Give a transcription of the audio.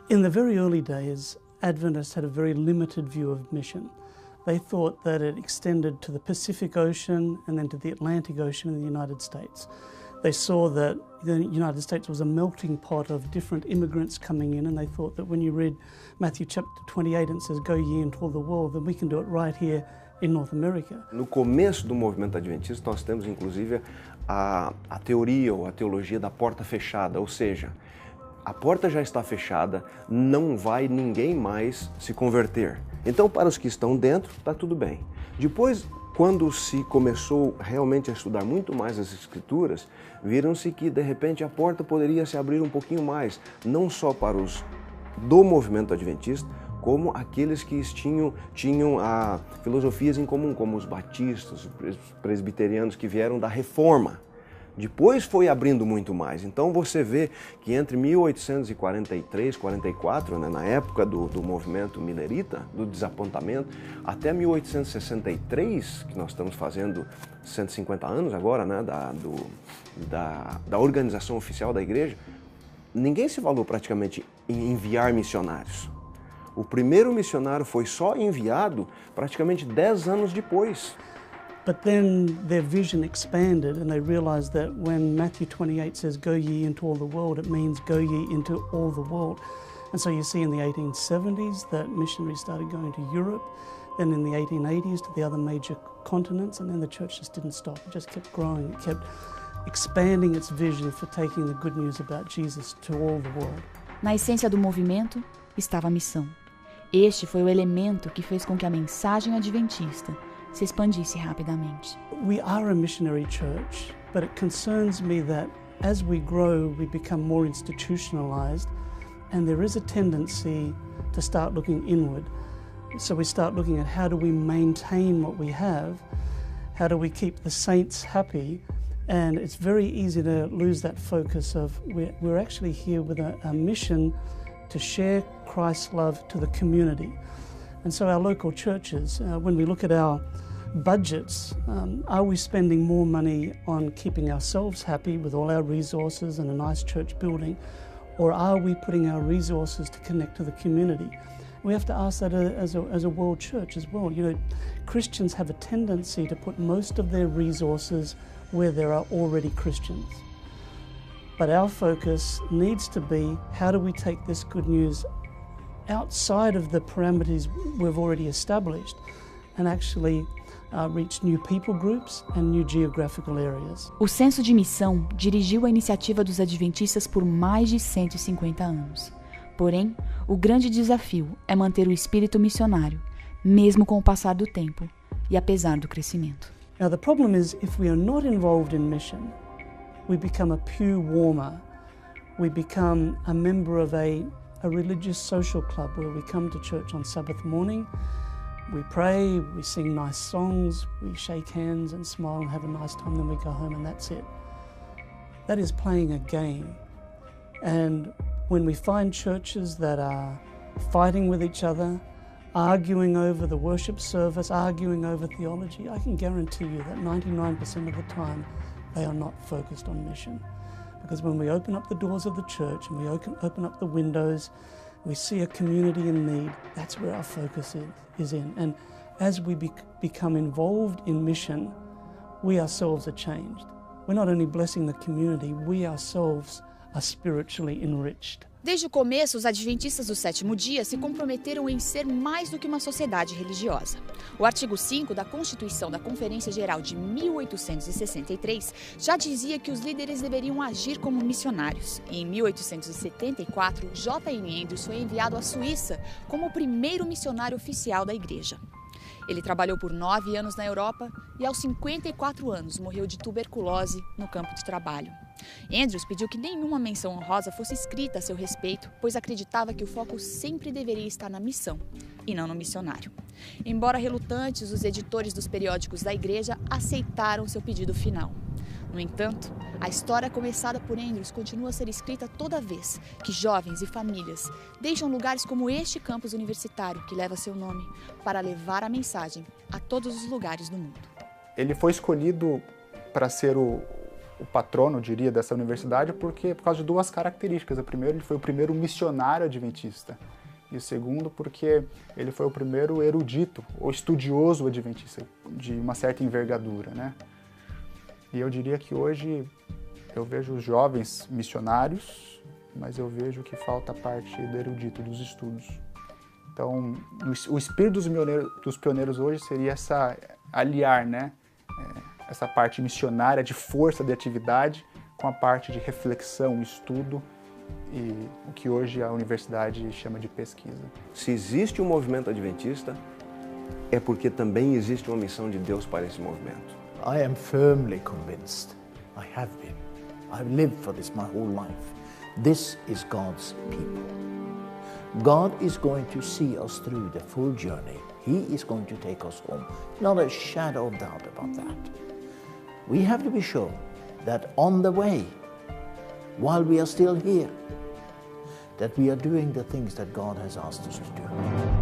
In the very early days, Adventists had a very limited view of mission. They thought that it extended to the Pacific Ocean and then to the Atlantic Ocean in the United States. They saw that the United States was a melting pot of different immigrants coming in, and they thought that when you read Matthew chapter 28 and it says, "Go ye into all the world," then we can do it right here in North America. No começo do movimento adventista, nós temos inclusive a teoria ou a teologia da porta fechada, ou seja, a porta já está fechada, não vai ninguém mais se converter. Então, para os que estão dentro, está tudo bem. Depois, quando se começou realmente a estudar muito mais as Escrituras, viram-se que, de repente, a porta poderia se abrir um pouquinho mais, não só para os do movimento adventista, como aqueles que tinham filosofias em comum, como os batistas, os presbiterianos que vieram da Reforma. Depois foi abrindo muito mais. Então você vê que entre 1843, 44, na época do movimento milerita, do desapontamento, até 1863, que nós estamos fazendo 150 anos agora, né, da organização oficial da igreja, ninguém se falou praticamente em enviar missionários. O primeiro missionário foi só enviado praticamente 10 anos depois. But then their vision expanded and they realized that when Matthew 28 says, "Go ye into all the world," it means go ye into all the world. And so you see in the 1870s that missionaries started going to Europe, then in the 1880s to the other major continents, and then the church just didn't stop. It just kept growing. It kept expanding its vision for taking the good news about Jesus to all the world. Na essência do movimento estava a missão. Este foi o elemento que fez com que a mensagem adventista se expandisse rapidamente. We are a missionary church, but it concerns me that as we grow, we become more institutionalized, and there is a tendency to start looking inward. So we start looking at how do we maintain what we have, how do we keep the saints happy, and it's very easy to lose that focus of we're actually here with a mission to share Christ's love to the community. And so our local churches, when we look at our budgets, are we spending more money on keeping ourselves happy with all our resources and a nice church building, or are we putting our resources to connect to the community? We have to ask that as a world church as well. You know, Christians have a tendency to put most of their resources where there are already Christians. But our focus needs to be, how do we take this good news outside of the parameters we've already established and actually reach new people groups and new geographical areas. O senso de missão dirigiu a iniciativa dos adventistas por mais de 150 anos. Porém, o grande desafio é manter o espírito missionário, mesmo com o passar do tempo e apesar do crescimento. Now the problem is, if we are not involved in mission, we become a pew warmer. We become a member of a religious social club where we come to church on Sabbath morning, we pray, we sing nice songs, we shake hands and smile and have a nice time, then we go home and that's it. That is playing a game. And when we find churches that are fighting with each other, arguing over the worship service, arguing over theology, I can guarantee you that 99% of the time they are not focused on mission. Because when we open up the doors of the church and we open up the windows, we see a community in need, that's where our focus is in. And as we become involved in mission, we ourselves are changed. We're not only blessing the community, we ourselves are spiritually enriched. Desde o começo, os adventistas do sétimo dia se comprometeram em ser mais do que uma sociedade religiosa. O artigo 5 da Constituição da Conferência Geral de 1863 já dizia que os líderes deveriam agir como missionários. E em 1874, J.M. Andrews foi enviado à Suíça como o primeiro missionário oficial da igreja. Ele trabalhou por 9 anos na Europa e aos 54 anos morreu de tuberculose no campo de trabalho. Andrews pediu que nenhuma menção honrosa fosse escrita a seu respeito, pois acreditava que o foco sempre deveria estar na missão e não no missionário. Embora relutantes, os editores dos periódicos da igreja aceitaram seu pedido final. No entanto, a história começada por Andrews continua a ser escrita toda vez que jovens e famílias deixam lugares como este campus universitário, que leva seu nome, para levar a mensagem a todos os lugares do mundo. Ele foi escolhido para ser o o patrono, eu diria, dessa universidade, por causa de duas características. A primeira, ele foi o primeiro missionário adventista. E o segundo, porque ele foi o primeiro erudito, ou estudioso adventista, de uma certa envergadura, né? E eu diria que hoje eu vejo os jovens missionários, mas eu vejo que falta a parte do erudito, dos estudos. Então, o espírito dos pioneiros hoje seria aliar, né? Essa parte missionária de força, de atividade, com a parte de reflexão, estudo e o que hoje a universidade chama de pesquisa. Se existe um movimento adventista, é porque também existe uma missão de Deus para esse movimento. I am firmly convinced, I have been, I've lived for this my whole life. This is God's people. God is going to see us through the full journey. He is going to take us home. Not a shadow of doubt about that. We have to be sure that on the way, while we are still here, that we are doing the things that God has asked us to do.